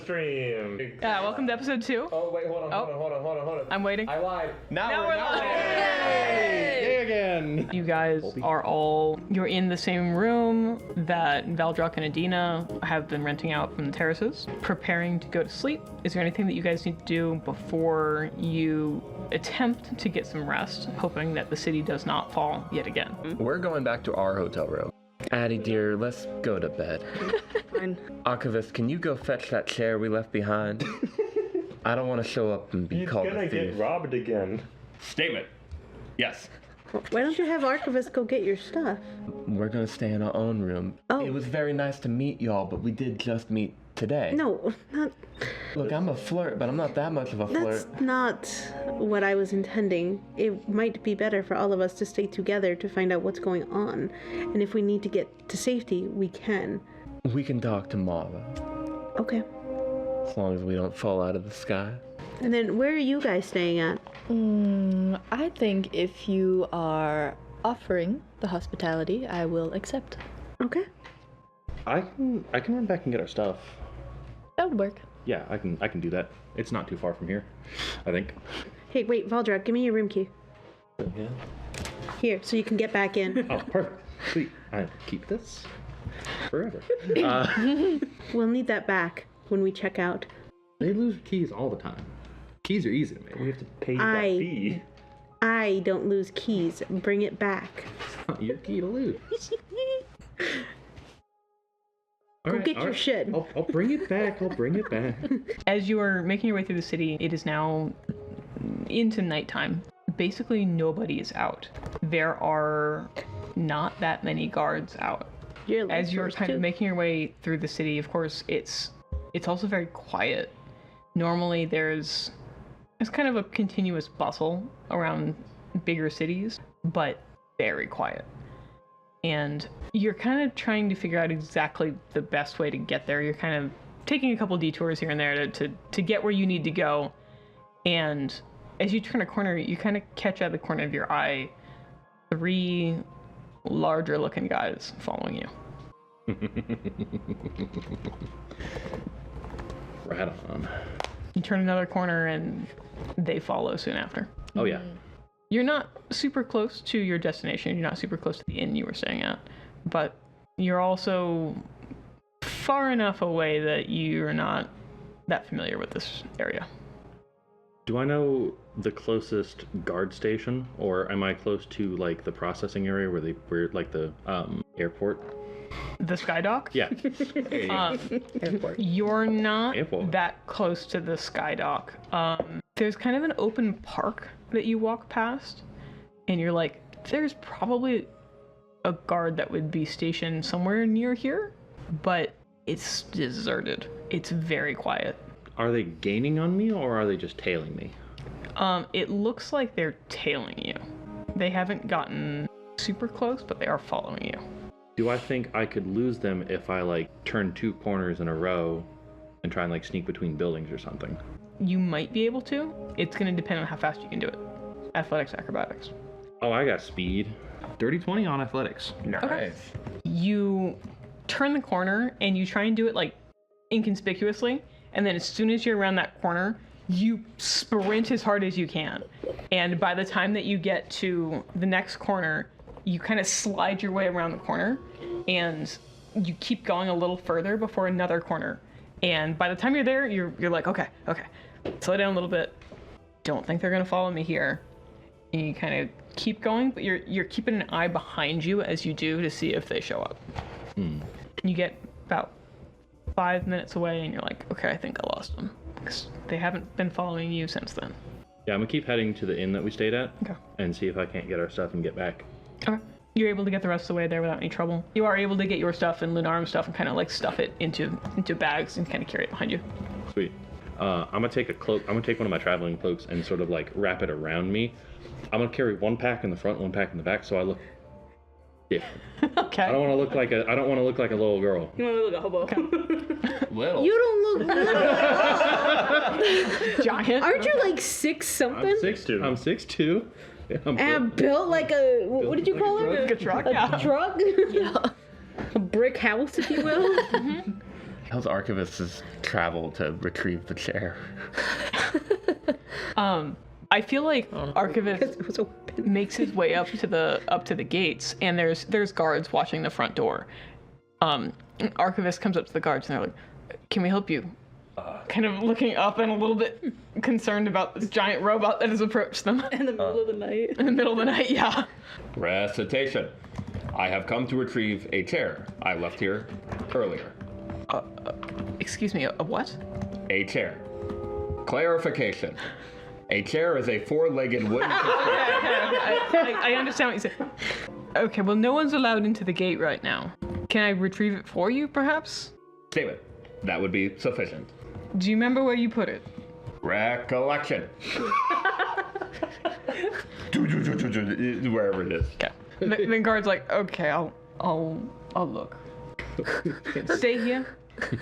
stream. Yeah, welcome to episode 2. Oh, wait, hold on. I'm waiting. I lied. Now we're live. Yay again. You guys you're in the same room that Valdrock and Adina have been renting out from the terraces, preparing to go to sleep. Is there anything that you guys need to do before you attempt to get some rest, hoping that the city does not fall yet again? We're going back to our hotel room. Addie, dear, let's go to bed. Fine. Archivist, can you go fetch that chair we left behind? I don't want to show up and be called a He's gonna thief. get robbed again. Statement. Yes. Why don't you have Archivist go get your stuff? We're gonna stay in our own room. Oh. It was very nice to meet y'all, but we did just meet today. No, not. Look, I'm a flirt, but I'm not that much of a That's flirt. not what I was intending. It might be better for all of us to stay together to find out what's going on. And if we need to get to safety, we can. We can talk tomorrow, Okay. as long as we don't fall out of the sky. And then where are you guys staying at? I think if you are offering the hospitality, I will accept. Okay. I can run back and get our stuff. That would work. Yeah, I can do that. It's not too far from here, I think. Hey, wait, Valdrock, give me your room key. Yeah. Here, so you can get back in. Oh, perfect. Sweet. I keep this forever. We'll need that back when we check out. They lose keys all the time. Keys are easy to make. We have to pay that I- fee. I don't lose keys. Bring it back. It's not your key to lose. Go get your shit. I'll bring it back. As you are making your way through the city, it is now into nighttime. Basically, nobody is out. There are not that many guards out. As you're kind of making your way through the city, of course, it's also very quiet. Normally, there's kind of a continuous bustle around bigger cities, but very quiet. And you're kind of trying to figure out exactly the best way to get there. You're kind of taking a couple detours here and there to get where you need to go. And as you turn a corner, you kind of catch out of the corner of your eye 3 larger looking guys following you. Right on. You turn another corner and they follow soon after. Oh yeah. You're not super close to your destination. You're not super close to the inn you were staying at, but you're also far enough away that you're not that familiar with this area. Do I know the closest guard station, or am I close to like the processing area where like the airport? The Skydock? Yeah. Airport. You're not Airport. that close to the Skydock. There's kind of an open park that you walk past, and you're like, there's probably a guard that would be stationed somewhere near here, but it's deserted. It's very quiet. Are they gaining on me, or are they just tailing me? It looks like they're tailing you. They haven't gotten super close, but they are following you. Do I think I could lose them if I like turn 2 corners in a row and try and like sneak between buildings or something? You might be able to. It's going to depend on how fast you can do it. Athletics, acrobatics. Oh, I got speed. Dirty 20 on athletics. Nice. You turn the corner and you try and do it like inconspicuously, and then as soon as you're around that corner, you sprint as hard as you can. And by the time that you get to the next corner, you kind of slide your way around the corner, and you keep going a little further before another corner. And by the time you're there, you're like, okay, slow down a little bit. Don't think they're gonna follow me here. And you kind of keep going, but you're keeping an eye behind you as you do to see if they show up. You get about 5 minutes away, and you're like, okay, I think I lost them, because they haven't been following you since then. Yeah, I'm gonna keep heading to the inn that we stayed at Okay. and see if I can't get our stuff and get back. Okay. You're able to get the rest of the way there without any trouble. You are able to get your stuff and Lunarum's stuff and kind of like stuff it into bags and kind of carry it behind you. Sweet. I'm gonna take a cloak. I'm gonna take one of my traveling cloaks and sort of like wrap it around me. I'm gonna carry 1 pack in the front, 1 pack in the back, so I look different. Okay. I don't want to look like a little girl. You want to look a hobo? Little. You don't look little. Giant. Aren't you like 6 something? I'm 6'2". I'm 6'2". Yeah, And built like a, what did you call it? Like a truck, A yeah. truck? Yeah. A brick house, if you will. How's Archivist's travel to retrieve the chair? I feel like Archivist It was a weapon. makes his way up to the gates, and there's guards watching the front door. Archivist comes up to the guards, and they're like, "Can we help you?" Kind of looking up and a little bit concerned about this giant robot that has approached them In the middle of the night. in the middle of the night. Yeah. Recitation. I have come to retrieve a chair I left here earlier. Excuse me. A what? A chair. Clarification. A chair is a four-legged wooden construction. I understand what you said. Okay. Well, no one's allowed into the gate right now. Can I retrieve it for you, perhaps? Statement. That would be sufficient. Do you remember where you put it? Recollection. Wherever it is. Okay. The guard's like, okay, I'll look. Stay here.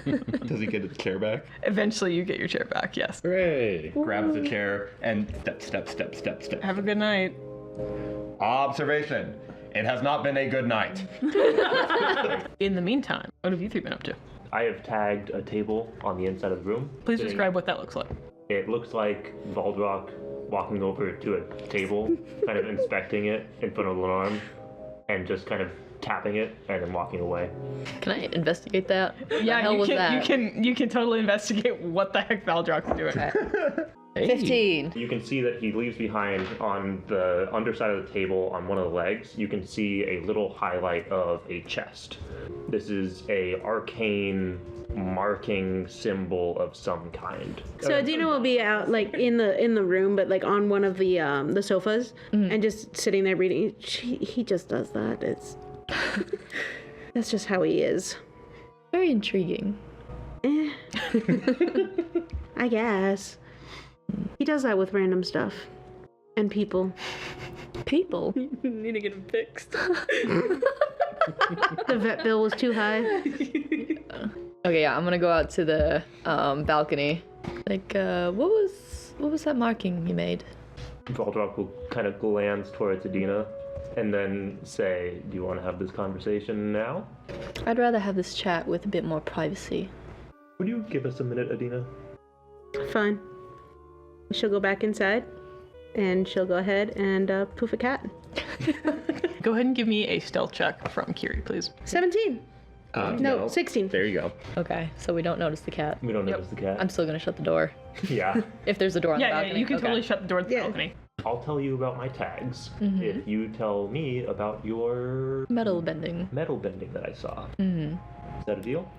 Does he get his chair back? Eventually, you get your chair back. Yes. Hooray! Grabs the chair and step. Have a good night. Observation. It has not been a good night. In the meantime, what have you three been up to? I have tagged a table on the inside of the room. Please sitting- describe what that looks like. It looks like Valdrock walking over to a table, kind of inspecting it in front of an alarm, and just kind of tapping it and then walking away. Can I investigate that? What the hell you was can, that? you can totally investigate what the heck Valdrock's doing. 15. You can see that he leaves behind on the underside of the table on one of the legs. You can see a little highlight of a chest. This is a arcane marking symbol of some kind. So Adina will be out like in the room, but like on one of the sofas, and just sitting there reading. He just does that. It's that's just how he is. Very intriguing. I guess he does that with random stuff and people. People. Need to get him fixed. The vet bill was too high. Okay, yeah, I'm gonna go out to the balcony. Like, what was that marking you made? Valdrock will kind of glance towards Adina and then say, "Do you want to have this conversation now?" I'd rather have this chat with a bit more privacy. Would you give us a minute, Adina? Fine. She'll go back inside, and she'll go ahead and poof a cat. Go ahead and give me a stealth check from Kiri, please. 17. No, 16. There you go. Okay, so we don't notice the cat. We don't notice the cat. I'm still gonna shut the door. Yeah. If there's a door on the Yeah, balcony. you can Okay. totally shut the door to the Yeah. balcony. I'll tell you about my tags if you tell me about your Metal bending. metal bending that I saw. Mm-hmm. Is that a deal?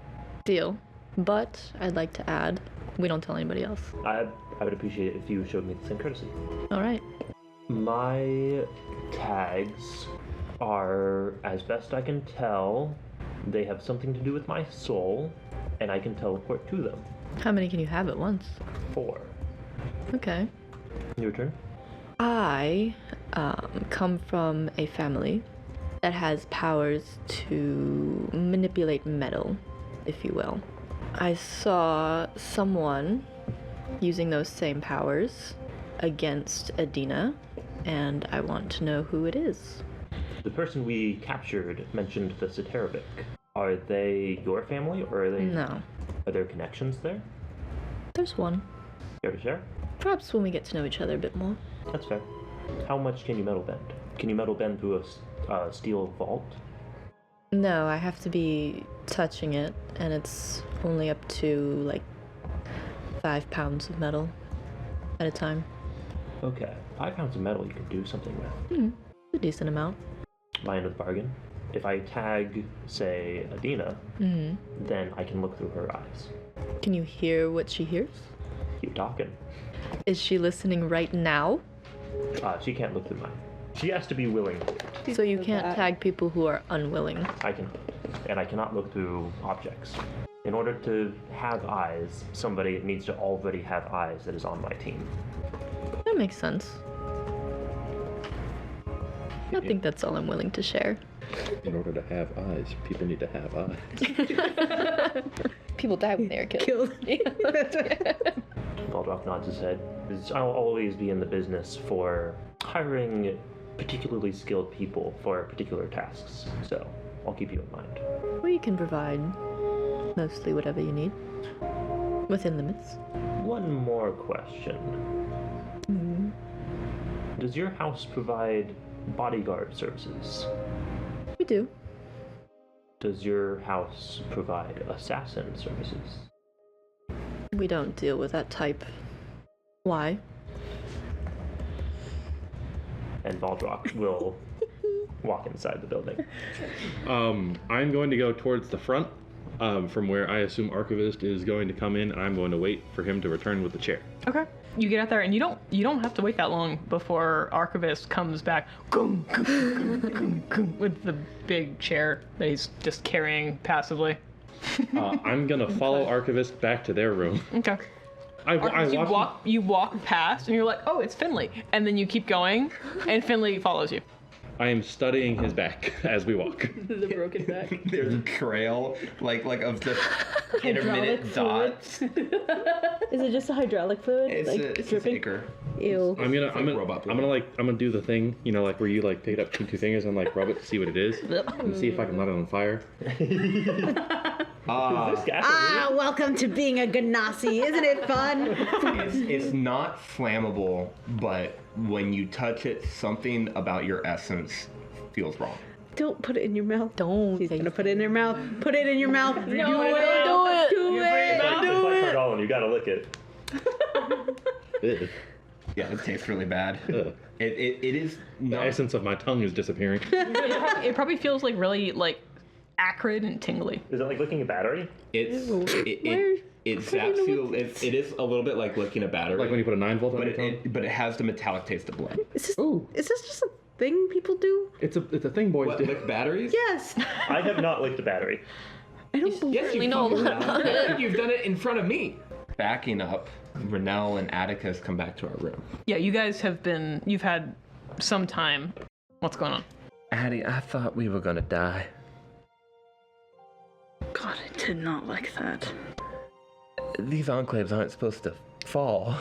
Deal. But I'd like to add, we don't tell anybody else. I would appreciate it if you showed me the same courtesy. Alright. My tags are, as best I can tell, they have something to do with my soul, and I can teleport to them. How many can you have at once? 4. Okay. Your turn. I come from a family that has powers to manipulate metal, if you will. I saw someone using those same powers against Adina, and I want to know who it is. The person we captured mentioned the Citeravic. Are they your family, or are they? No. Are there connections there? There's one. Care to share? Perhaps when we get to know each other a bit more. That's fair. How much can you metal bend? Can you metal bend through a steel vault? No, I have to be touching it, and it's only up to like 5 pounds of metal at a time. Okay, 5 pounds of metal you can do something with. A decent amount. My end of the bargain. If I tag, say, Adina, then I can look through her eyes. Can you hear what she hears? Keep talking. Is she listening right now? She can't look through mine. She has to be willing. So you can't tag people who are unwilling. I can, and I cannot look through objects. In order to have eyes, somebody needs to already have eyes that is on my team. That makes sense. I think that's all I'm willing to share. In order to have eyes, people need to have eyes. People die when they are killed. Baldrock nods his head. I'll always be in the business for hiring particularly skilled people for particular tasks, so I'll keep you in mind. We can provide Mostly whatever you need. Within limits. One more question. Does your house provide bodyguard services? We do. Does your house provide assassin services? We don't deal with that type. Why? And Baldrock will walk inside the building. I'm going to go towards the front, from where I assume Archivist is going to come in, and I'm going to wait for him to return with the chair. Okay. You get out there, and you don't have to wait that long before Archivist comes back with the big chair that he's just carrying passively. I'm gonna follow Archivist back to their room. Okay. You walk past, and you're like, oh, it's Finley, and then you keep going, and Finley follows you. I am studying his back as we walk. The broken back. There's a trail, like of the intermittent dots. Is it just a hydraulic fluid? It's dripping? thicker. Ew. I'm gonna do the thing, where you like take it up two fingers and like rub it to see what it is, and see if I can light it on fire. Welcome to being a Ganassi. Isn't it fun? It's not flammable, but when you touch it, something about your essence feels wrong. Don't put it in your mouth. Don't. He's gonna put it in her mouth. Put it in your mouth. Do it. It's like Cardall, and you gotta lick it. Ugh. Yeah, it tastes really bad. Ugh. It is The not. essence of my tongue is disappearing. It probably feels like really like acrid and tingly. Is it like licking a battery? It zaps you. It is a little bit like licking a battery. Like when you put a 9-volt on but your tongue. it has the metallic taste of blood. Is this just a thing people do? It's a thing boys What, do. lick batteries? Yes. I have not licked a battery. I don't believe Yes, We you know a fucking lot about have. it. You've done it in front of me. Backing up, Renell and Atticus come back to our room. Yeah, you guys you've had some time. What's going on? Addie, I thought we were gonna die. God, I did not like that. These enclaves aren't supposed to fall.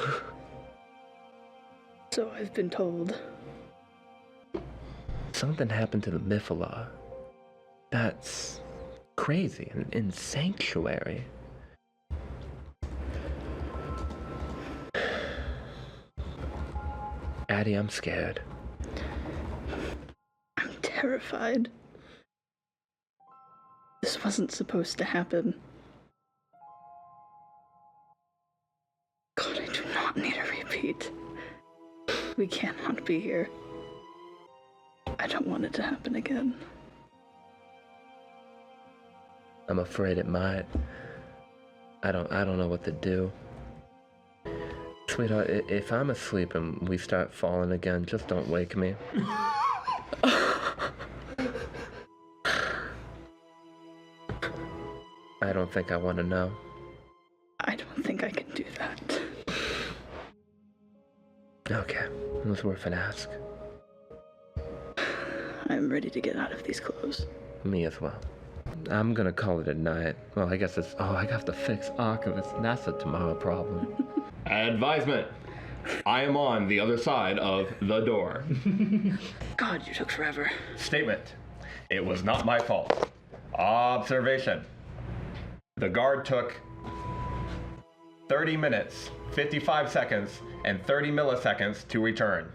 So I've been told. Something happened to the Myphilar. That's crazy. In Sanctuary. Addie, I'm scared. I'm terrified. This wasn't supposed to happen. God, I do not need a repeat. We cannot be here. I don't want it to happen again. I'm afraid it might. I don't know what to do. Sweetheart, if I'm asleep and we start falling again, just don't wake me. I don't think I want to know. I don't think I can do that. Okay, it was worth an ask. I'm ready to get out of these clothes. Me as well. I'm gonna call it a night. Well, I guess it's... Oh, I have to fix Archivist. That's a tomorrow problem. Advisement. I am on the other side of the door. God, you took forever. Statement. It was not my fault. Observation. The guard took 30 minutes, 55 seconds, and 30 milliseconds to return.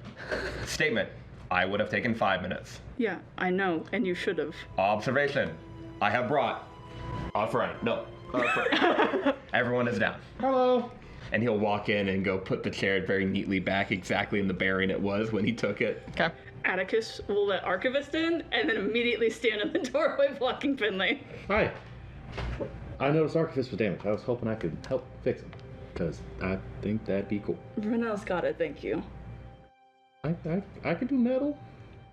Statement. I would have taken 5 minutes. Yeah, I know, and you should have. Observation. I have brought a friend. No, a friend. Everyone is down. Hello. And he'll walk in and go put the chair very neatly back exactly in the bearing it was when he took it. Okay. Atticus will let Archivist in, and then immediately stand in the doorway blocking Finley. Hi. I noticed Archivist was damaged. I was hoping I could help fix him, because I think that'd be cool. Renell's got it, thank you. I could do metal.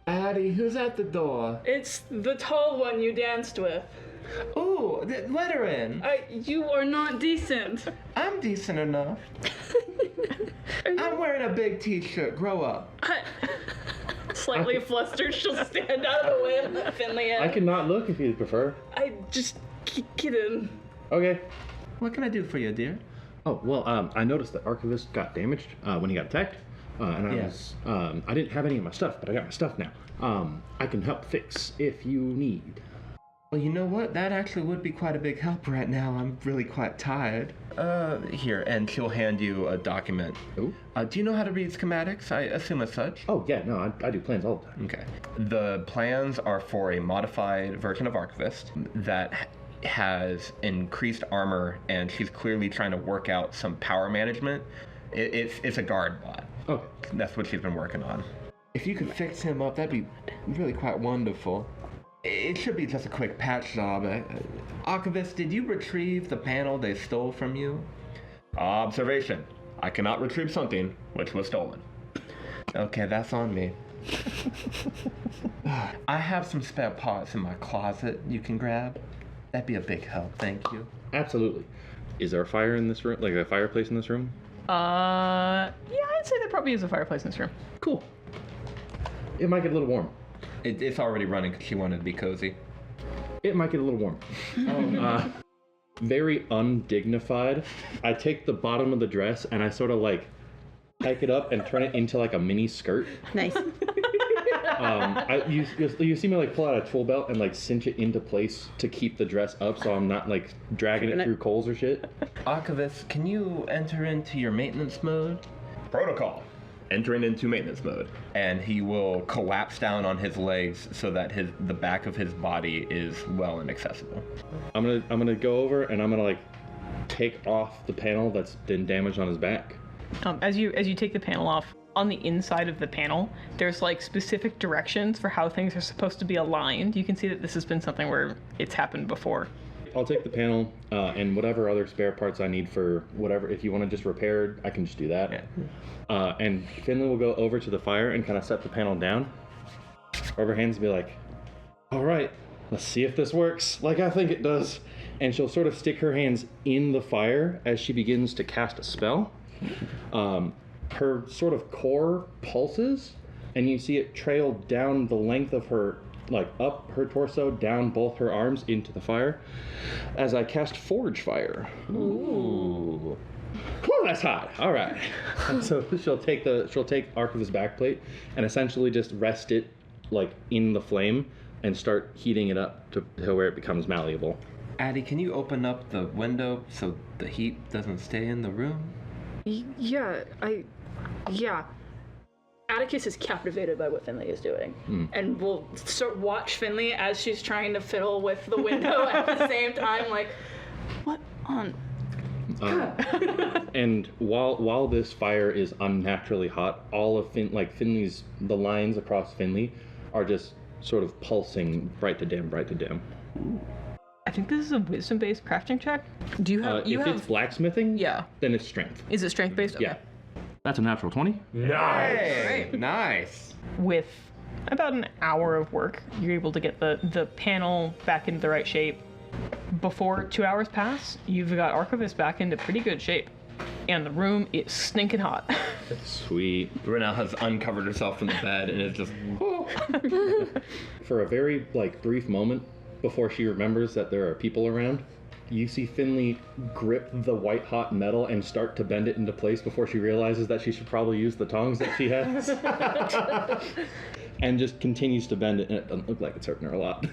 Addie, who's at the door? It's the tall one you danced with. Ooh, let her in. You are not decent. I'm decent enough. I'm wearing a big t-shirt. Grow up. Slightly flustered, she'll stand out of the way and let Finley in. I can not look if you prefer. I just get in. Okay. What can I do for you, dear? Oh, well, I noticed that Archivist got damaged when he got attacked. And I didn't have any of my stuff, but I got my stuff now. I can help fix if you need. Well, you know what? That actually would be quite a big help right now. I'm really quite tired. Here, and she'll hand you a document. Ooh. Do you know how to read schematics? I assume as such. Oh, yeah, no, I do plans all the time. Okay. The plans are for a modified version of Archivist that has increased armor, and she's clearly trying to work out some power management. It's a guard bot. Okay. That's what she's been working on. If you could fix him up, that'd be really quite wonderful. It should be just a quick patch job. Archivist, did you retrieve the panel they stole from you? Observation. I cannot retrieve something which was stolen. Okay, that's on me. I have some spare parts in my closet you can grab. That'd be a big help, thank you. Absolutely. Is there a fire in this room? Like a fireplace in this room? Yeah, I'd say there probably is a fireplace in this room. Cool. It might get a little warm. It's already running because she wanted to be cozy. It might get a little warm. Very undignified. I take the bottom of the dress and I sort of like hike it up and turn it into like a mini skirt. Nice. You see me like pull out a tool belt and like cinch it into place to keep the dress up so I'm not like dragging it through coals or shit. Archivist, can you enter into your maintenance mode? Protocol. Entering into maintenance mode. And he will collapse down on his legs so that the back of his body is well and accessible. I'm gonna go over and I'm gonna like take off the panel that's been damaged on his back. As you take the panel off, on the inside of the panel, there's like specific directions for how things are supposed to be aligned. You can see that this has been something where it's happened before. I'll take the panel and whatever other spare parts I need for whatever. If you want to just repair, I can just do that. Yeah. And Finley will go over to the fire and kind of set the panel down. Rub her hands and be like, all right, let's see if this works like I think it does. And she'll sort of stick her hands in the fire as she begins to cast a spell. Her sort of core pulses, and you see it trail down the length of her, like up her torso, down both her arms into the fire, as I cast Forge Fire. Ooh. Whew, that's hot. All right. So she'll take Archivist's backplate and essentially just rest it like in the flame and start heating it up to where it becomes malleable. Addie, can you open up the window so the heat doesn't stay in the room? Yeah. Atticus is captivated by what Finley is doing, and will watch Finley as she's trying to fiddle with the window at the same time, like, what on? And while this fire is unnaturally hot, all of Finley's, the lines across Finley are just sort of pulsing bright to dim, bright to dim. I think this is a wisdom-based crafting check. Do you have? It's blacksmithing, yeah, then it's strength. Is it strength-based? Okay. Yeah. That's a natural 20. Nice! Nice! With about an hour of work, you're able to get the panel back into the right shape. Before 2 hours pass, you've got Archivist back into pretty good shape. And the room is stinking hot. Sweet. Renelle has uncovered herself from the bed and is just... For a very brief moment before she remembers that there are people around, you see Finley grip the white hot metal and start to bend it into place before she realizes that she should probably use the tongs that she has. And just continues to bend it, and it doesn't look like it's hurting her a lot.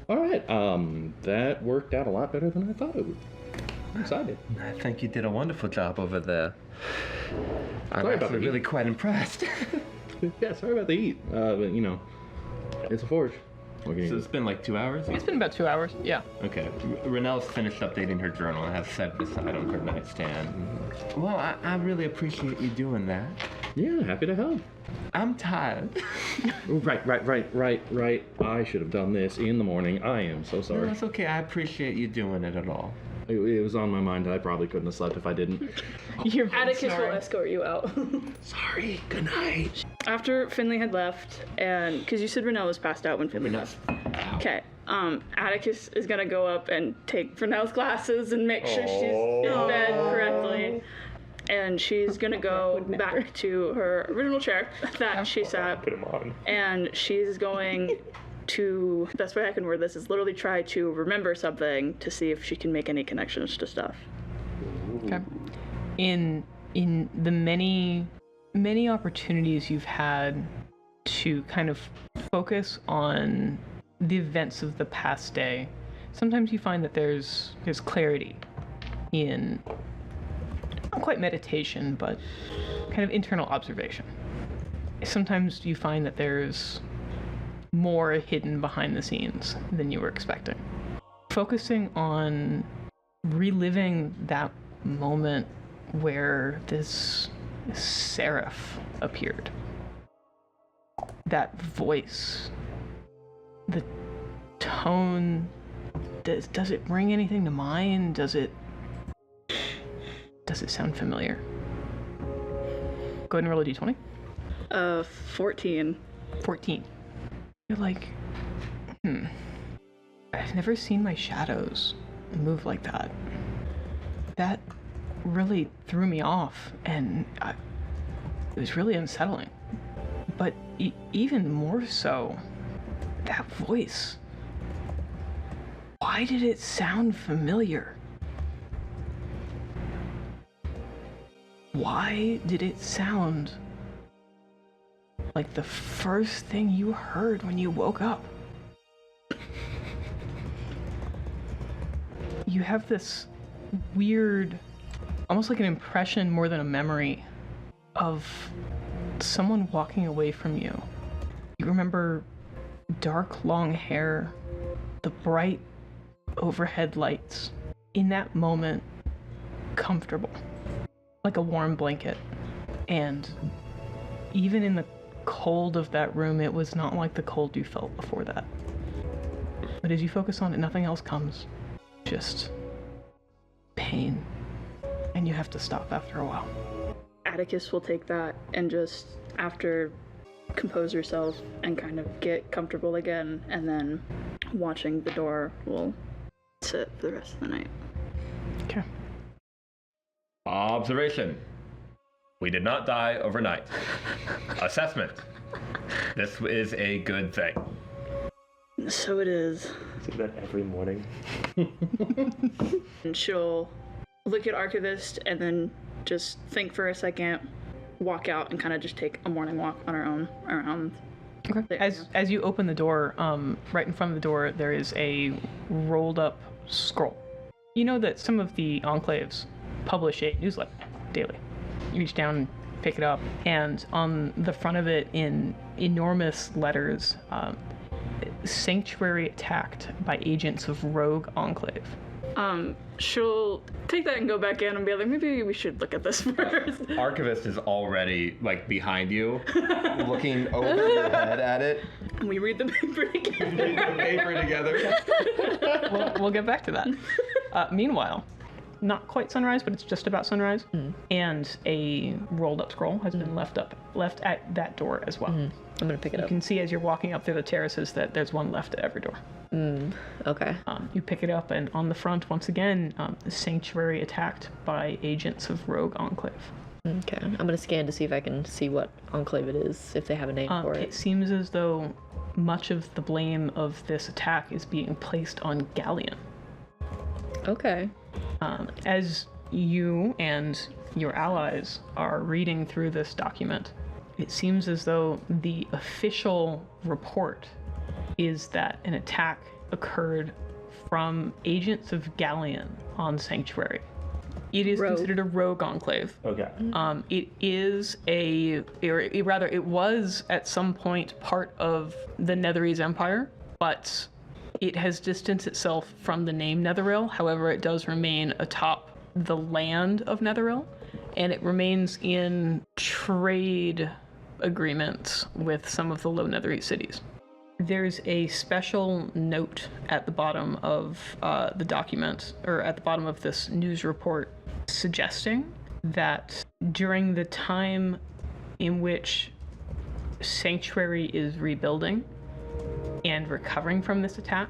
All right, that worked out a lot better than I thought it would. I'm excited. I think you did a wonderful job over there. I'm Sorry about actually the really heat. quite impressed. Yeah, sorry about the heat, but it's a forge. So it's been 2 hours? It's been about 2 hours, yeah. Okay. Renelle's finished updating her journal and has set beside on her nightstand. Well, I really appreciate you doing that. Yeah, happy to help. I'm tired. Right. I should have done this in the morning. I am so No, sorry. that's okay. I appreciate you doing it at all. It was on my mind. I probably couldn't have slept if I didn't. Atticus will escort you out. Sorry. Good night. After Finley had left, and because you said Renelle was passed out when Finley left. Okay. Atticus is gonna go up and take Renelle's glasses and make sure she's in bed correctly. And she's gonna go back to her original chair that she sat. Put him on. And she's going to, best way I can word this is literally try to remember something to see if she can make any connections to stuff. Okay. In the many opportunities you've had to kind of focus on the events of the past day, Sometimes you find that there's clarity in not quite meditation, but kind of internal observation. Sometimes you find that there's more hidden behind the scenes than you were expecting. Focusing on reliving that moment where this seraph appeared. That voice, the tone, does it bring anything to mind? Does it sound familiar? Go ahead and roll a d20. 14. 14. You're like, I've never seen my shadows move like that. That really threw me off, and it was really unsettling. But even more so, that voice. Why did it sound familiar? Why did it sound like the first thing you heard when you woke up? You have this weird, almost like an impression more than a memory of someone walking away from you. You remember dark, long hair, the bright overhead lights. In that moment, comfortable, like a warm blanket. And even in the cold of that room, it was not like the cold you felt before that. But as you focus on it, nothing else comes. Just pain. And you have to stop after a while. Atticus will take that and just, after, compose herself and kind of get comfortable again, and then watching the door will sit for the rest of the night. Okay. Observation. We did not die overnight. Assessment. This is a good thing. So it is. Say that every morning. And she'll look at Archivist and then just think for a second, walk out, and kind of just take a morning walk on her own around. Okay. As you open the door, right in front of the door, there is a rolled up scroll. You know that some of the enclaves publish a newsletter daily. You reach down and pick it up, and on the front of it, in enormous letters, sanctuary attacked by agents of rogue enclave. She'll take that and go back in and be like, maybe we should look at this first. Archivist is already, like, behind you, looking over your head at it. And we read the paper together. Read the paper together. We'll get back to that. Meanwhile, not quite sunrise, but it's just about sunrise, and a rolled up scroll has been left at that door as well. I'm gonna pick it You up. can see as you're walking up through the terraces that there's one left at every door. Okay. You pick it up, and on the front, once again, sanctuary attacked by agents of rogue enclave. Okay. I'm gonna scan to see if I can see what enclave it is, if they have a name for It it. seems as though much of the blame of this attack is being placed on Galleon. Okay. As you and your allies are reading through this document, it seems as though the official report is that an attack occurred from agents of Galleon on Sanctuary. It is Rogue. considered a rogue enclave. Okay. It is it was at some point part of the Netherese Empire, but it has distanced itself from the name Netheril. However, it does remain atop the land of Netheril, and it remains in trade agreements with some of the low Netherese cities. There's a special note at the bottom of the document, or at the bottom of this news report, suggesting that during the time in which Sanctuary is rebuilding and recovering from this attack,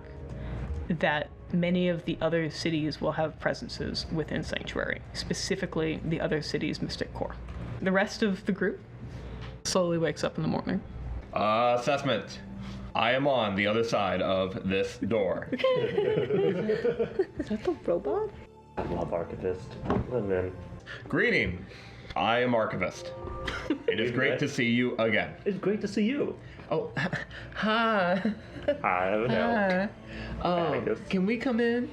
that many of the other cities will have presences within Sanctuary, specifically the other cities' Mystic Core. The rest of the group slowly wakes up in the morning. Assessment. I am on the other side of this door. Is that the robot? I love Archivist. Let him in. Greeting. I am Archivist. It is great to see you again. It's great to see you. Oh, hi. I don't know. Hi. Can we come in?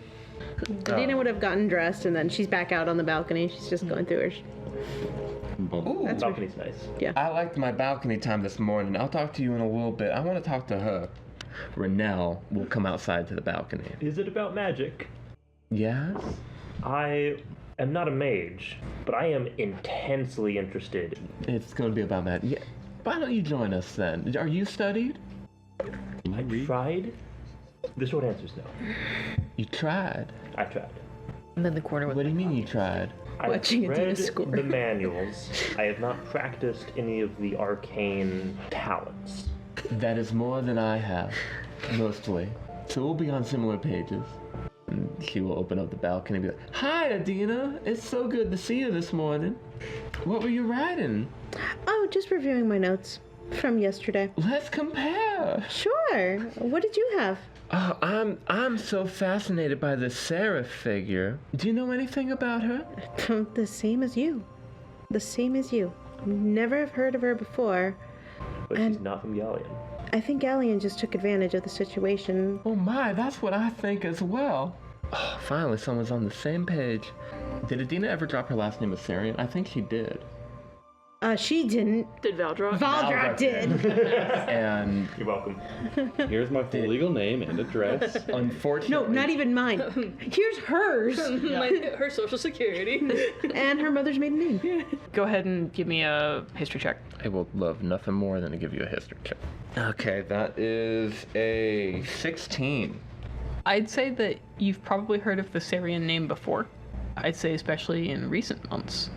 Adina would have gotten dressed, and then she's back out on the balcony. She's just going through her. Ooh, Balcony's nice. Yeah. I liked my balcony time this morning. I'll talk to you in a little bit. I want to talk to her. Renelle will come outside to the balcony. Is it about magic? Yes? I am not a mage, but I am intensely interested. It's going to be about that. Yeah. Why don't you join us then? Are you studied? I tried. The short answer is no. You tried? I tried. I'm in the corner with What do you mean you tried? Watching I've it do read the score. the manuals. I have not practiced any of the arcane talents. That is more than I have, mostly. So we'll be on similar pages. And she will open up the balcony and be like, "Hi, Adina. It's so good to see you this morning. What were you writing? Oh, just reviewing my notes from yesterday. Let's compare." Sure. What did you have? Oh, I'm so fascinated by the Seraph figure. Do you know anything about her? The same as you. The same as you. Never have heard of her before. But she's not from Galleon. I think Galleon just took advantage of the situation. Oh my, that's what I think as well. Oh, finally, someone's on the same page. Did Adina ever drop her last name as Sarian? I think she did. She didn't. Did Valdrock? Valdrock did. And You're welcome. Here's my full legal name and address. unfortunately... No, not even mine. Here's hers. Her social security. And her mother's maiden name. Go ahead and give me a history check. I will love nothing more than to give you a history check. Okay, that is a 16. I'd say that you've probably heard of the Sarian name before. I'd say especially in recent months.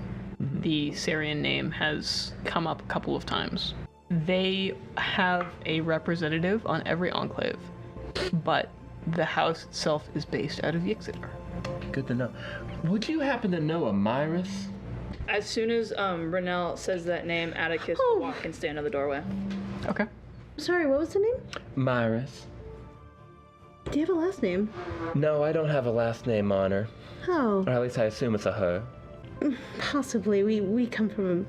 The Sarian name has come up a couple of times. They have a representative on every enclave, but the house itself is based out of Yixidar. Good to know. Would you happen to know a Myris? As soon as Renelle says that name, Atticus will walk and stand in the doorway. Okay. Sorry, what was the name? Myris. Do you have a last name? No, I don't have a last name on her. Oh, Or at least I assume it's a her. possibly. We come from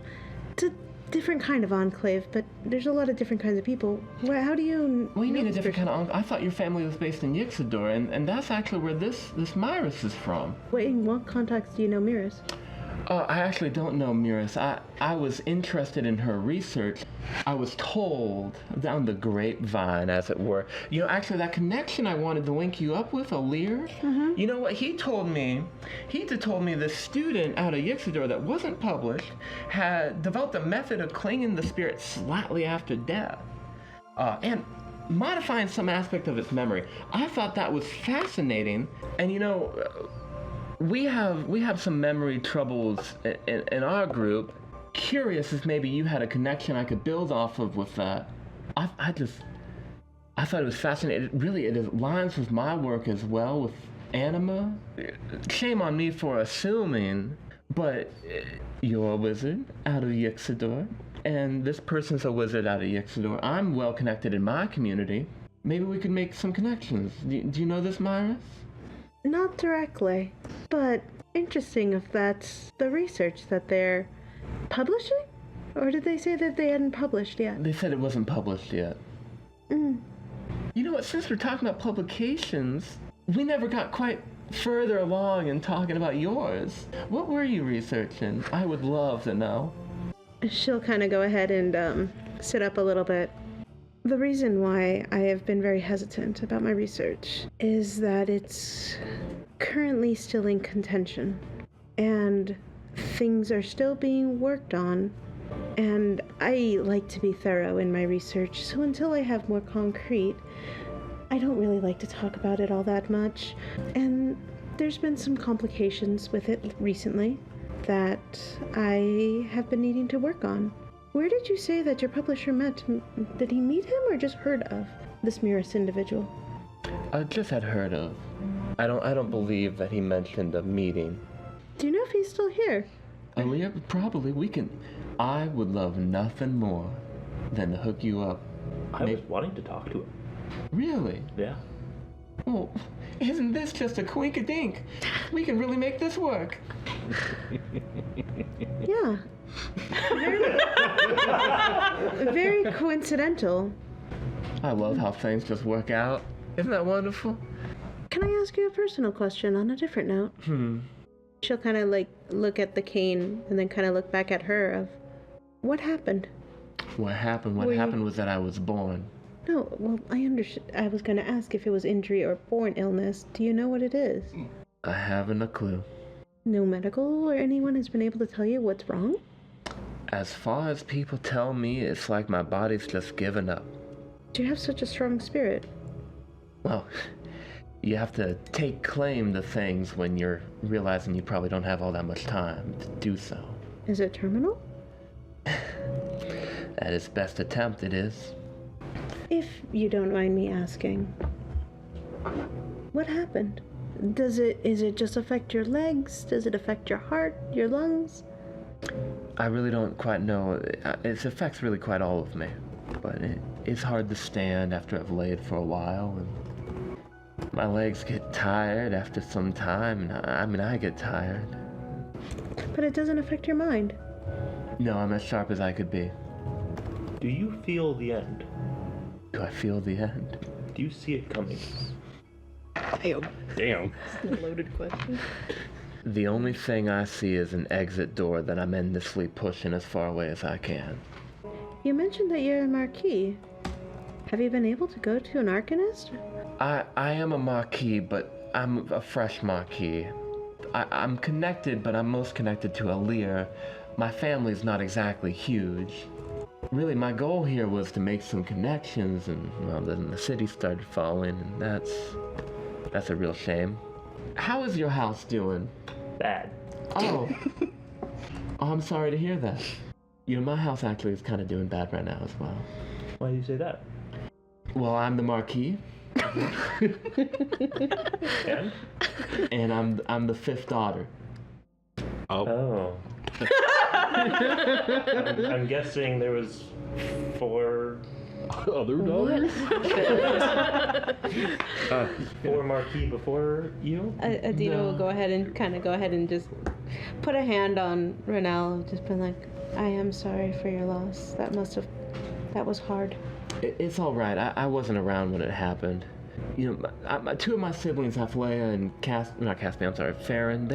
a different kind of enclave, but there's a lot of different kinds of people. How do you... What do you mean know a this different person? kind of... I thought your family was based in Yixidor, and that's actually where this Myris is from. Wait, in what context do you know Miras? I actually don't know Miras. I was interested in her research. I was told down the grapevine, as it were. You know, actually, that connection I wanted to link you up with, Alir, you know what he told me? He told me this student out of Yixidor that wasn't published had developed a method of clinging the spirit slightly after death. And modifying some aspect of its memory. I thought that was fascinating. And you know... We have some memory troubles in our group. Curious if maybe you had a connection I could build off of with that. I thought it was fascinating. It aligns with my work as well with anima. Shame on me for assuming, but you're a wizard out of Yixidor, and this person's a wizard out of Yixidor. I'm well connected in my community. Maybe we could make some connections. Do you know this, Myris? Not directly, but interesting if that's the research that they're publishing? Or did they say that they hadn't published yet? They said it wasn't published yet. You know what, since we're talking about publications, we never got quite further along in talking about yours. What were you researching? I would love to know. She'll kind of go ahead and sit up a little bit. The reason why I have been very hesitant about my research is that it's currently still in contention, and things are still being worked on, and I like to be thorough in my research, so until I have more concrete, I don't really like to talk about it all that much, and there's been some complications with it recently that I have been needing to work on. Where did you say that your publisher met? Did he meet him or just heard of this Miras individual? I just had heard of. I don't believe that he mentioned a meeting. Do you know if he's still here? Aaliyah, probably we can. I would love nothing more than to hook you up. I was wanting to talk to him. Really? Yeah. Oh, isn't this just a quink-a-dink? We can really make this work. Yeah. Very coincidental. I love how things just work out. Isn't that wonderful? Can I ask you a personal question on a different note? She'll kind of like look at the cane and then kind of look back at her of, what happened? What happened? What happened was that I was born. No, well, I understood. I was going to ask if it was injury or born illness. Do you know what it is? I haven't a clue. No medical or anyone has been able to tell you what's wrong? As far as people tell me, it's like my body's just given up. Do you have such a strong spirit? Well, you have to take claim to things when you're realizing you probably don't have all that much time to do so. Is it terminal? At its best attempt, it is. If you don't mind me asking, what happened? Is it just affect your legs? Does it affect your heart, your lungs? I really don't quite know. It affects really quite all of me. But it's hard to stand after I've laid for a while, and my legs get tired after some time. I get tired. But it doesn't affect your mind. No, I'm as sharp as I could be. Do you feel the end? Do I feel the end? Do you see it coming? Damn. Loaded question. The only thing I see is an exit door that I'm endlessly pushing as far away as I can. You mentioned that you're a Marquis. Have you been able to go to an Arcanist? I am a Marquis, but I'm a fresh Marquis. I'm connected, but I'm most connected to Alir. My family's not exactly huge. Really, my goal here was to make some connections, and well, then the city started falling, and that's a real shame. How is your house doing? Bad. Oh. I'm sorry to hear that. You know, my house actually is kind of doing bad right now as well. Why do you say that? Well, I'm the Marquis. And? And I'm the fifth daughter. Oh. I'm guessing there was 4 Other daughters? 4 Marquis before you? Adina will go ahead and just put a hand on Renelle, just been like, I am sorry for your loss. That was hard. It's all right. I wasn't around when it happened. You know, 2 of my siblings, Halfleia and Farron,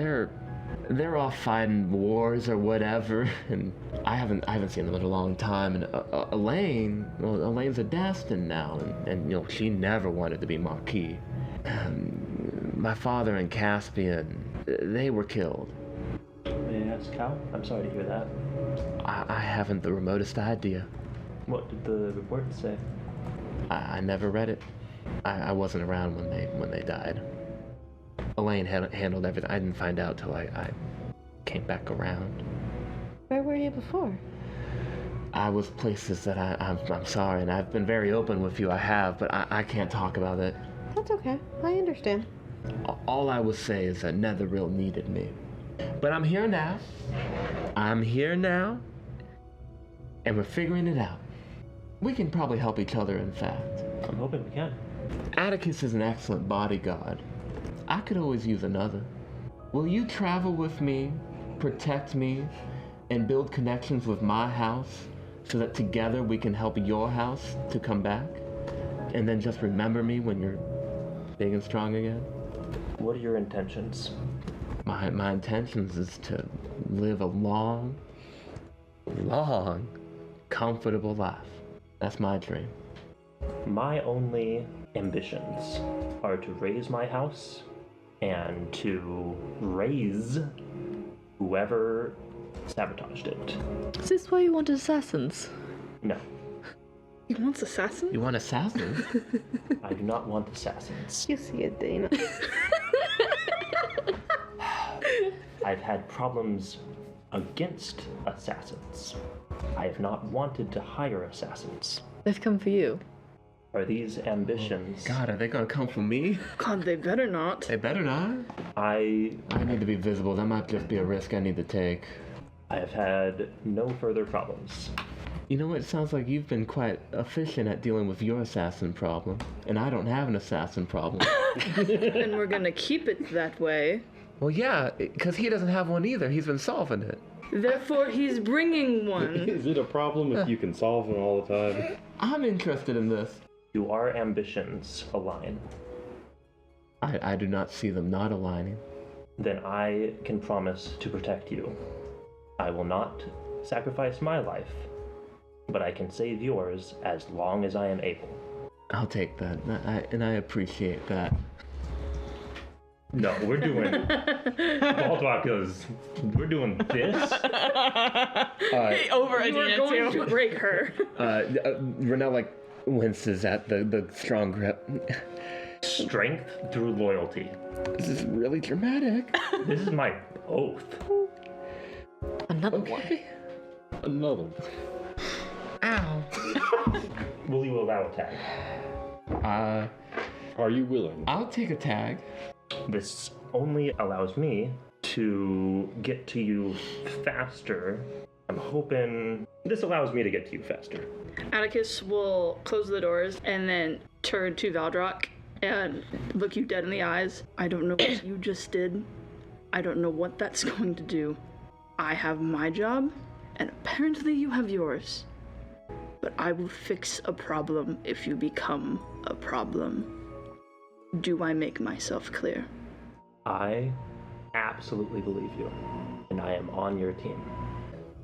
they're off fighting wars or whatever, and I haven't seen them in a long time. And Elaine's a Destin now, and you know, she never wanted to be Marquis. My father and Caspian, they were killed. May I ask how? I'm sorry to hear that. I haven't the remotest idea. What did the report say? I never read it. I wasn't around when they died. Elaine handled everything. I didn't find out till I came back around. Where were you before? I was places that I'm sorry, and I've been very open with you. I have, but I can't talk about it. That's okay. I understand. All I will say is that Netheril needed me. But I'm here now. And we're figuring it out. We can probably help each other, in fact. I'm hoping we can. Atticus is an excellent bodyguard. I could always use another. Will you travel with me, protect me, and build connections with my house so that together we can help your house to come back? And then just remember me when you're big and strong again? What are your intentions? My intentions is to live a long, comfortable life. That's my dream. My only ambitions are to raise my house and to raise whoever sabotaged it. Is this why you want assassins? No, He wants assassins? You want assassins? I do not want assassins. You see it, Dana. I've had problems against assassins. I have not wanted to hire assassins. They've come for you. Are these ambitions? God, are they gonna come for me? God, they better not. They better not. I need to be visible. That might just be a risk I need to take. have had no further problems. You know what? It sounds like you've been quite efficient at dealing with your assassin problem, and I don't have an assassin problem. And we're gonna keep it that way. Well, yeah, because he doesn't have one either. He's been solving it. Therefore, he's bringing one. Is it a problem if you can solve them all the time? I'm interested in this. Do our ambitions align? I do not see them not aligning. Then I can promise to protect you. I will not sacrifice my life, but I can save yours as long as I am able. I'll take that, and I appreciate that. No, we're doing. Baldrock goes. We're doing this. Over you are going to break her. Renell like winces at the strong grip. Strength through loyalty. This is really dramatic. This is my oath. Another one. Another one. Ow. Will you allow a tag? Are you willing? I'll take a tag. This only allows me to get to you faster. I'm hoping this allows me to get to you faster. Atticus will close the doors and then turn to Valdrock and look you dead in the eyes. I don't know what you just did. I don't know what that's going to do. I have my job, and apparently you have yours. But I will fix a problem if you become a problem. Do I make myself clear? I absolutely believe you, and I am on your team.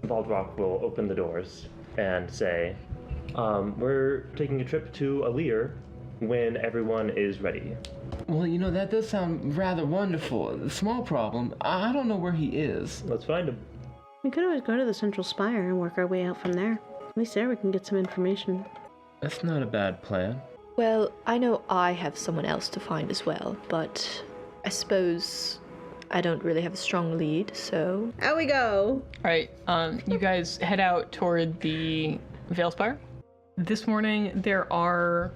Baldrock will open the doors and say, we're taking a trip to Alir when everyone is ready. Well, you know, that does sound rather wonderful. Small problem. I don't know where he is. Let's find him. We could always go to the Central Spire and work our way out from there. At least there we can get some information. That's not a bad plan. Well, I know I have someone else to find as well, but I suppose I don't really have a strong lead, so... Out we go! Alright, you guys head out toward the Veilspire. This morning, there are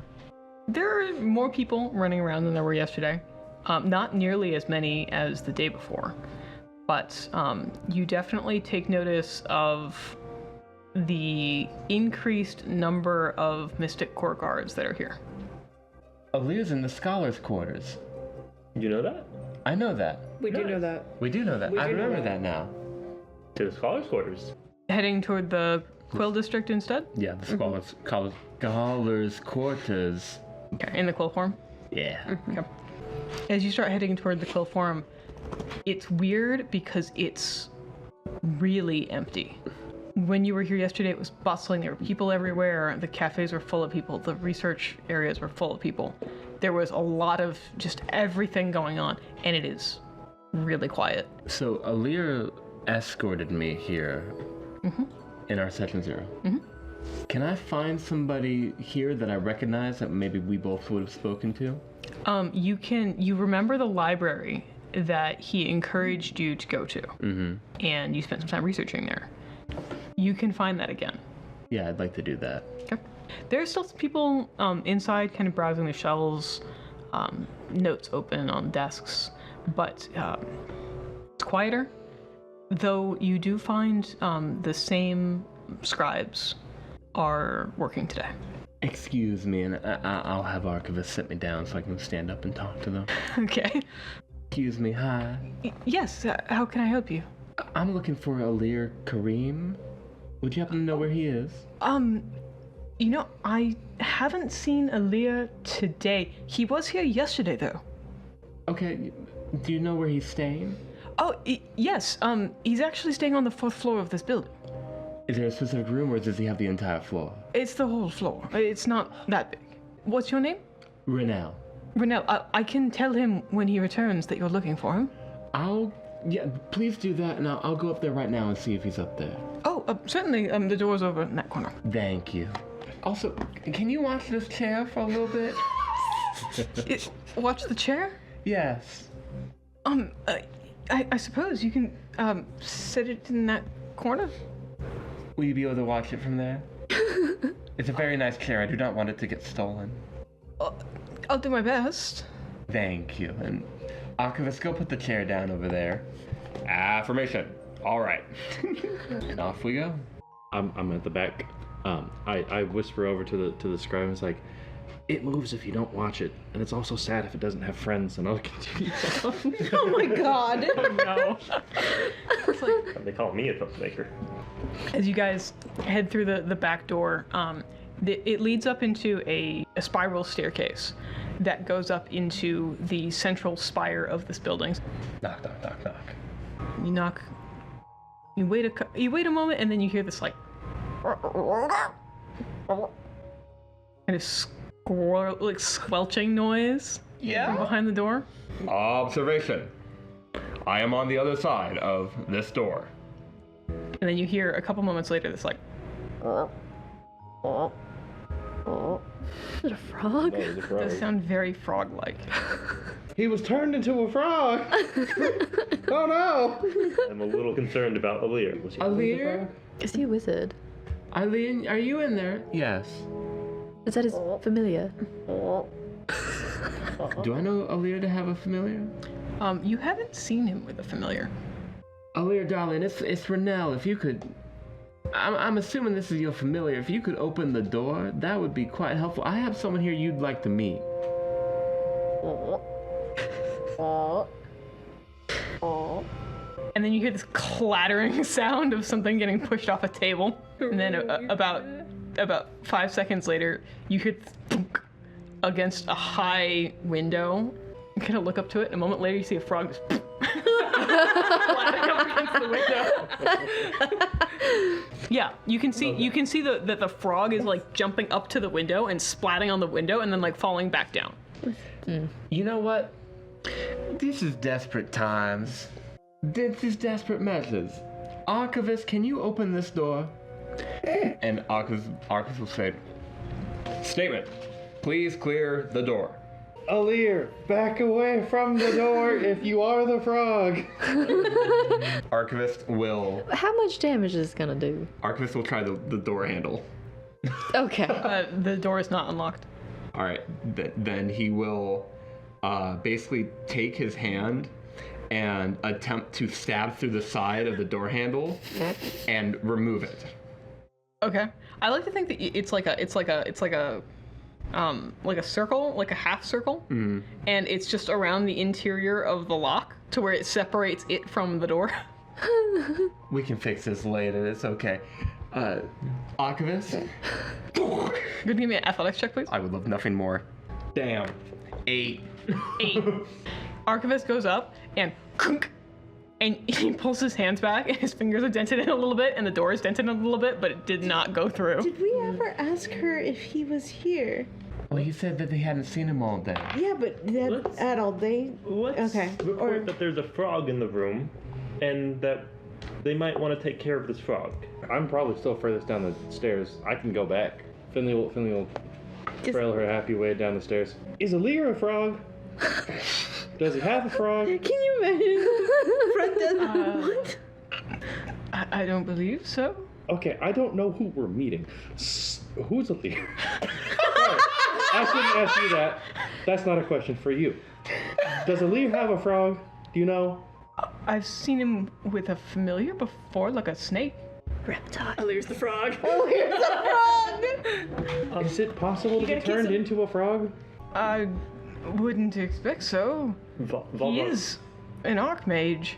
more people running around than there were yesterday. Not nearly as many as the day before, but you definitely take notice of the increased number of Mystic Court guards that are here. Alir's in the Scholars' Quarters. You know that? I know that. We do know that. We do know that. I remember that now. To the Scholars' Quarters. Heading toward the Quill District instead? Yeah, the Scholars' Quarters. Okay, in the Quill Forum? Yeah. Okay. As you start heading toward the Quill Forum, it's weird because it's really empty. When you were here yesterday, it was bustling. There were people everywhere. The cafes were full of people. The research areas were full of people. There was a lot of just everything going on, and it is really quiet. So Alir escorted me here in our Session 0. Can I find somebody here that I recognize that maybe we both would have spoken to? You remember the library that he encouraged you to go to, and you spent some time researching there. You can find that again. Yeah, I'd like to do that. Okay. There are still some people inside kind of browsing the shelves, notes open on desks, but it's quieter, though you do find the same scribes are working today. Excuse me, and I'll have Archivist sit me down so I can stand up and talk to them. Okay. Excuse me, hi. Yes, how can I help you? I'm looking for Alir Kareem. Would you happen to know where he is? You know, I haven't seen Alir today. He was here yesterday, though. Okay, do you know where he's staying? Oh, yes. He's actually staying on the 4th floor of this building. Is there a specific room, or does he have the entire floor? It's the whole floor. It's not that big. What's your name? Renell. Renell, I can tell him when he returns that you're looking for him. Yeah, please do that, and I'll go up there right now and see if he's up there. Oh, certainly. The door's over in that corner. Thank you. Also, can you watch this chair for a little bit? Watch the chair? Yes. I suppose you can set it in that corner. Will you be able to watch it from there? It's a very nice chair. I do not want it to get stolen. I'll do my best. Thank you. And Archivist, go put the chair down over there. Affirmation. All right. And off we go. I'm at the back. I whisper over to the scribe and it's like, it moves if you don't watch it, and it's also sad if it doesn't have friends, and I'll continue on. Oh my god. No. It's like, They call me a troublemaker. as you guys head through the back door, It leads up into a spiral staircase that goes up into the central spire of this building. Knock, knock, knock, knock. You knock. You wait a moment, and then you hear this like kind of squelching noise from behind the door. Observation. I am on the other side of this door. And then you hear a couple moments later this like Is it a frog? That was a frog. does sound very frog-like. He was turned into a frog. Oh no! I'm a little concerned about Alir. Was he Alir? Is he a wizard? Eileen, are you in there? Yes. Is that his familiar? Do I know Alir to have a familiar? You haven't seen him with a familiar. Alir, darling, it's Renell. If you could, I'm assuming this is your familiar. If you could open the door, that would be quite helpful. I have someone here you'd like to meet. And then you hear this clattering sound of something getting pushed off a table. And then about 5 seconds later, you hear thunk against a high window. You kind of look up to it, and a moment later, you see a frog just flapping up against the window. Yeah, you can see that the frog is like jumping up to the window and splatting on the window, and then like falling back down. You know what? This is desperate times. This is desperate measures. Archivist, can you open this door? And Arcus will say, statement. Please clear the door. Alir, back away from the door if you are the frog. Archivist will How much damage is this gonna do? try the door handle. Okay. The door is not unlocked. All right, then he will basically take his hand and attempt to stab through the side of the door handle and remove it. Okay. I like to think that it's like a circle, like a half circle, and it's just around the interior of the lock to where it separates it from the door. We can fix this later. It's okay. Archivist? Could you give me an athletics check, please? I would love nothing more. Damn. 8. 8. Archivist goes up and kunk, and he pulls his hands back, and his fingers are dented in a little bit, and the door is dented in a little bit, but it did not go through. Did we ever ask her if he was here? Well, he said that they hadn't seen him all day. Yeah, but Let's- at all day. Let's Okay, report or- that there's a frog in the room, and that they might want to take care of this frog. I'm probably still furthest down the stairs. I can go back. Finley will trail her happy way down the stairs. Is Alir a frog? Does he have a frog? Can you imagine? Fred does what? I don't believe so. Okay, I don't know who we're meeting. Who's Alir? Sorry, I shouldn't ask you that. That's not a question for you. Does Alir have a frog? Do you know? I've seen him with a familiar before, like a snake. Reptile. Alir's the frog. Is it possible to get turned into a frog? I wouldn't expect so. He Valdor is an archmage.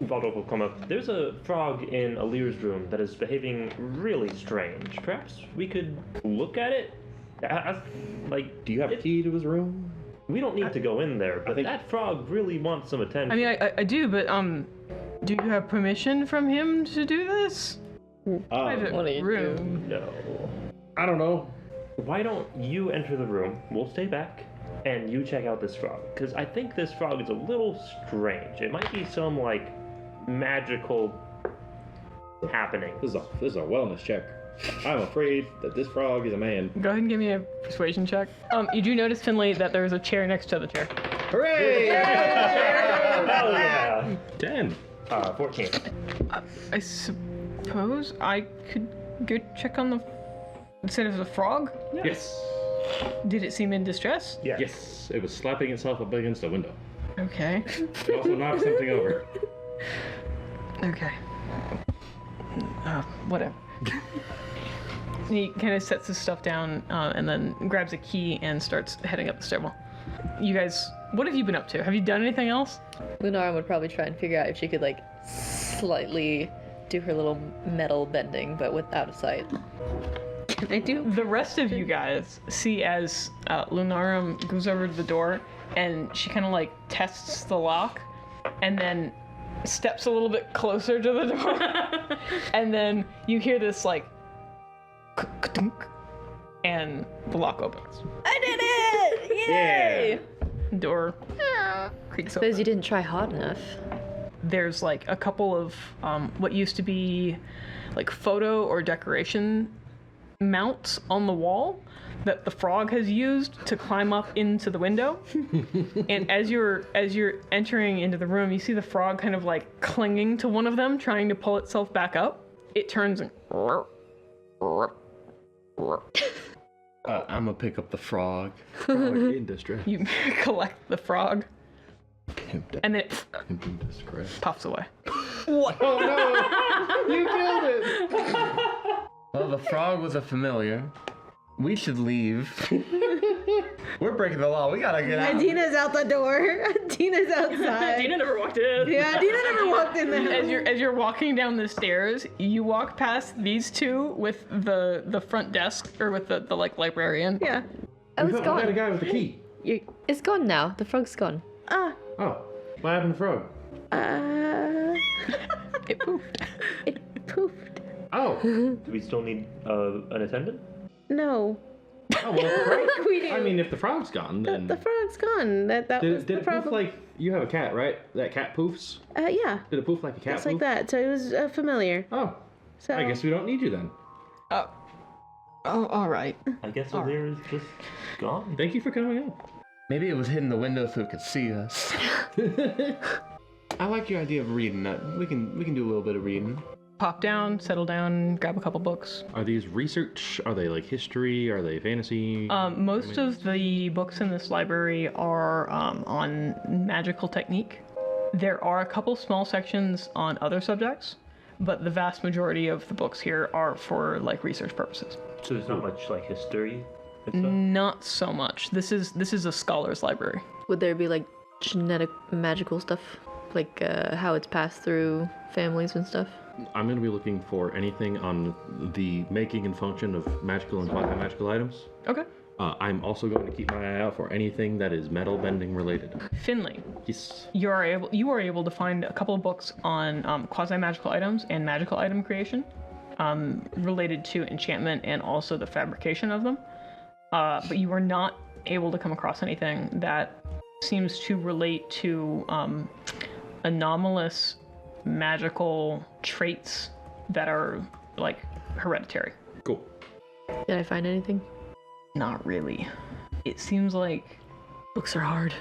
will come up. There's a frog in Alir's room that is behaving really strange. Perhaps we could look at it? Do you have a key to his room? We don't need to go in there, but that frog really wants some attention. I mean, I do, but do you have permission from him to do this? Private what do you room. No. I don't know. Why don't you enter the room? We'll stay back, and you check out this frog. Because I think this frog is a little strange. It might be some, like, magical happening. This is a wellness check. I'm afraid that this frog is a man. Go ahead and give me a persuasion check. You do notice, Finley, that there's a chair next to the chair. Hooray! Hell yeah! 10. 14. I suppose I could go check on the... Instead of the frog? Yes. Did it seem in distress? Yes. Yes. It was slapping itself up against a window. Okay. It also knocked something over. Okay. Whatever. He kind of sets his stuff down and then grabs a key and starts heading up the stairwell. You guys, what have you been up to? Have you done anything else? Lunarum would probably try and figure out if she could, like, slightly do her little metal bending, but out of sight. can I do? The rest of you guys see as Lunarum goes over to the door and she kind of like tests the lock and then steps a little bit closer to the door. And then you hear this like ka-dunk, and the lock opens. I did it! Yay! Door creaks Suppose open. you didn't try hard enough. There's like a couple of what used to be like photo or decoration mounts on the wall that the frog has used to climb up into the window. And as you're entering into the room, you see the frog kind of like clinging to one of them, trying to pull itself back up. It turns and I'm gonna pick up the frog. Frog in distress. you collect the frog, Pimped and then it in distress. puffs away. Oh no! You killed it! Well, the frog was a familiar. We should leave. We're breaking the law. We gotta get out. Dina's out the door. Dina's outside. Dina never walked in. Yeah, Dina never walked in the house. As you're walking down the stairs, you walk past these two with the front desk, or with the like librarian. Yeah. Oh, it's We got a gone. guy with the key. It's gone now. The frog's gone. Ah. Oh, what happened to the frog? It poofed. It poofed. Oh, Do we still need an attendant? No. oh well, the frog. We didn't. I mean, if the frog's gone, then The frog's gone. That was did the it poof problem. like you have a cat, right? That cat poofs. Yeah. Did it poof like a cat? Just like poof? that. So it was familiar. Oh, So I guess we don't need you then. Oh, all right. I guess O'Leary is just gone. Thank you for coming up. Maybe it was hidden the window so it could see us. I like your idea of reading. We can do a little bit of reading. Pop down, settle down, grab a couple books. Are these research? Are they like history? Are they fantasy? Most of the books in this library are on magical technique. There are a couple small sections on other subjects, but the vast majority of the books here are for like research purposes. So there's not much like history and stuff? Not so much. This is a scholar's library. Would there be like genetic magical stuff? Like how it's passed through families and stuff? I'm going to be looking for anything on the making and function of magical and quasi-magical items. Okay. I'm also going to keep my eye out for anything that is metal bending related. Finley, Yes. you are able to find a couple of books on quasi-magical items and magical item creation, related to enchantment and also the fabrication of them. But you are not able to come across anything that seems to relate to anomalous magical traits that are like hereditary. Cool. Did I find anything? Not really. It seems like, Books are hard.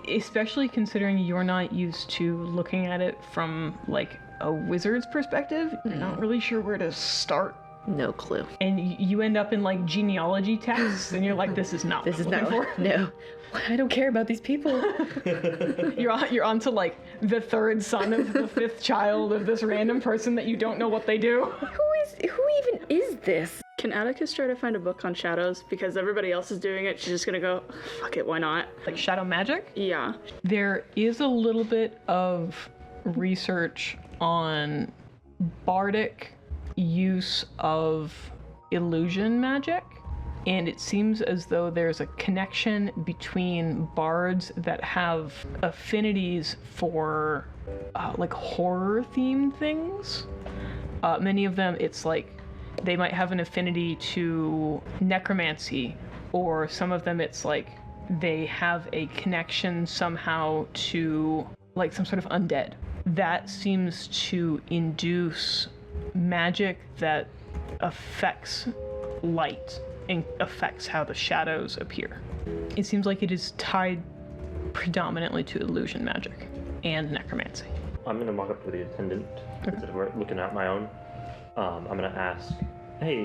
especially considering you're not used to looking at it from like a wizard's perspective, you're not really sure where to start. No clue. And you end up in like genealogy texts, and you're like, this is not This what is I'm not looking what. No. I don't care about these people. for. You're on to like the third son of the fifth child of this random person that you don't know what they do. Who even is this? Can Atticus try to find a book on shadows? Because everybody else is doing it. She's just gonna go, fuck it, why not? Like shadow magic. Yeah. There is a little bit of research on bardic use of illusion magic, and it seems as though there's a connection between bards that have affinities for like horror themed things. Many of them, it's like they might have an affinity to necromancy, or some of them it's like they have a connection somehow to like some sort of undead. That seems to induce magic that affects light and affects how the shadows appear. It seems like it is tied predominantly to illusion magic and necromancy. I'm gonna walk up to the attendant instead of looking at my own. I'm gonna ask, hey,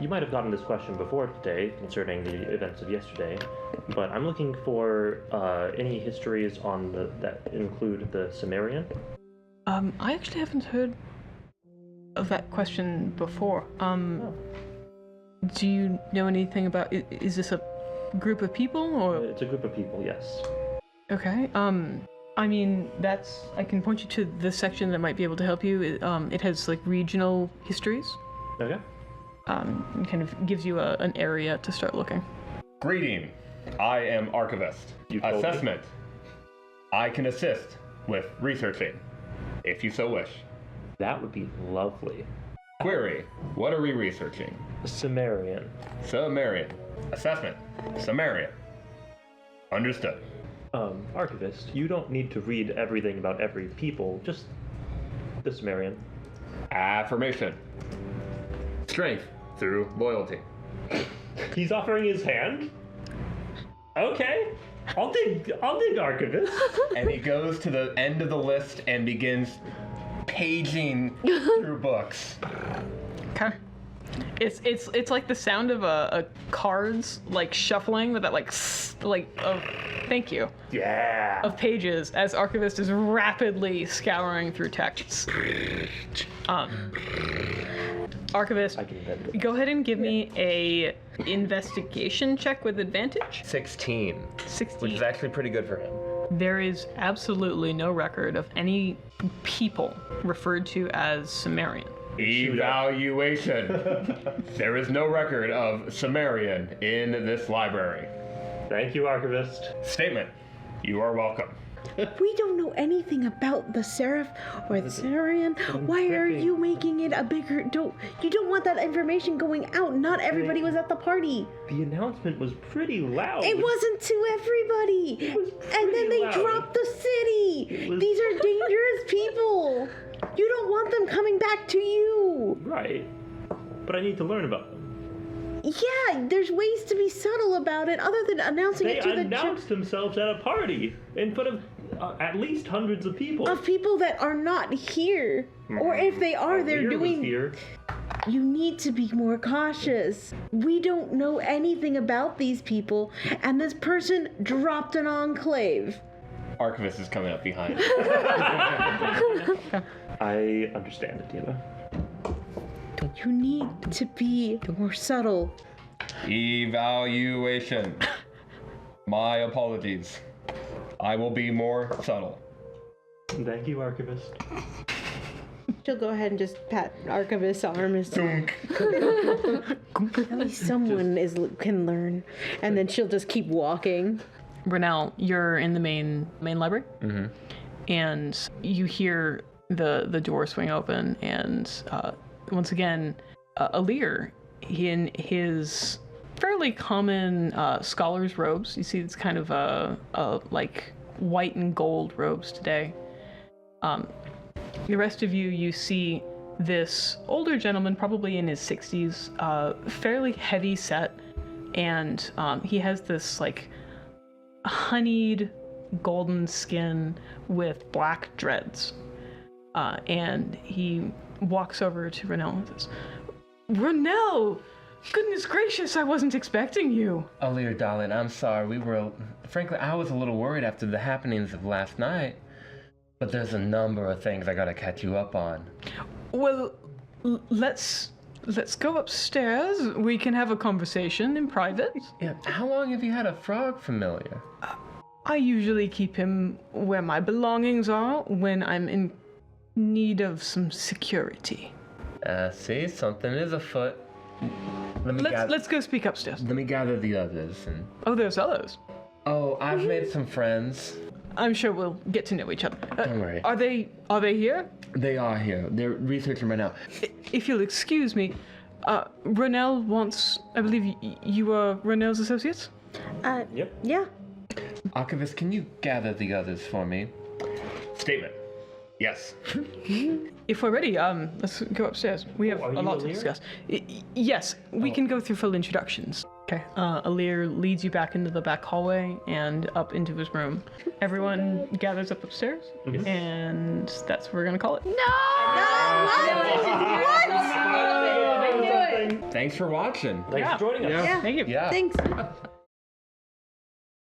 you might have gotten this question before today concerning the events of yesterday, but I'm looking for any histories on that include the Cimmerian. I actually haven't heard of that question before. Do you know anything about? Is this a group of people or? It's a group of people, yes. Okay. I mean, I can point you to the section that might be able to help you. It has like regional histories. Okay. kind of gives you an area to start looking. Greeting. I am Archivist. You told me. Assessment. I can assist with researching, if you so wish. That would be lovely. Query. What are we researching? Sumerian. Sumerian. Assessment. Sumerian. Understood. Archivist, you don't need to read everything about every people, just the Sumerian. Affirmation. Strength through loyalty. He's offering his hand? Okay. I'll dig Archivist. And he goes to the end of the list and begins paging through books. Okay. It's like the sound of a cards like shuffling with that like thank you. Yeah. Of pages as Archivist is rapidly scouring through texts. Archivist, I can invent it. go ahead and give me a investigation check with advantage. 16. 16. Which is actually pretty good for him. There is absolutely no record of any people referred to as Sumerian. Evaluation. There is no record of Sumerian in this library. Thank you, Archivist. Statement. You are welcome. We don't know anything about the Seraph or the Sumerian. Why are you making it a bigger? You don't want that information going out. Not everybody was at the party. The announcement was pretty loud. It wasn't to everybody. And then they loud. dropped the city. was- These are dangerous people. You don't want them coming back to you. Right. But I need to learn about them. Yeah, there's ways to be subtle about it other than announcing They it to the announced themselves at a party in front of at least hundreds of people. of people that are not here. Or if they are, they're Lear was doing. here. You need to be more cautious. We don't know anything about these people, and this person dropped an enclave. Archivist is coming up behind. I understand it, Diana. You need to be more subtle. Evaluation. My apologies. I will be more subtle. Thank you, Archivist. She'll go ahead and just pat Archivist's arm. At least someone can learn, and then she'll just keep walking. Brunel, you're in the main library, and you hear the door swing open, and once again, Alir, in his fairly common scholar's robes. You see, it's kind of like white and gold robes today. The rest of you see this older gentleman, probably in his 60s, fairly heavy set, and he has this like honeyed golden skin with black dreads. And he walks over to Renelle and says, Renelle! Goodness gracious, I wasn't expecting you. Alir, darling, I'm sorry. Frankly, I was a little worried after the happenings of last night. But there's a number of things I gotta catch you up on. Well, let's go upstairs. We can have a conversation in private. Yeah, how long have you had a frog familiar? I usually keep him where my belongings are when I'm in need of some security. See, something is afoot. Let's go speak upstairs. Let me gather the others. Oh, there's others. Oh, I've made some friends. I'm sure we'll get to know each other. Don't worry. Are they here? They are here. They're researching right now. If you'll excuse me, Ronell wants. I believe you are Ronell's associates. Yep. Yeah. Archivist, can you gather the others for me? Statement. Yes. If we're ready, let's go upstairs. We have are a you lot to Alir? discuss. Yes, we can go through full introductions. Okay. Alir leads you back into the back hallway and up into his room. Everyone gathers up upstairs, and that's what we're gonna call it. Thanks for watching. Thanks for joining us. Thank you. Yeah. Thanks.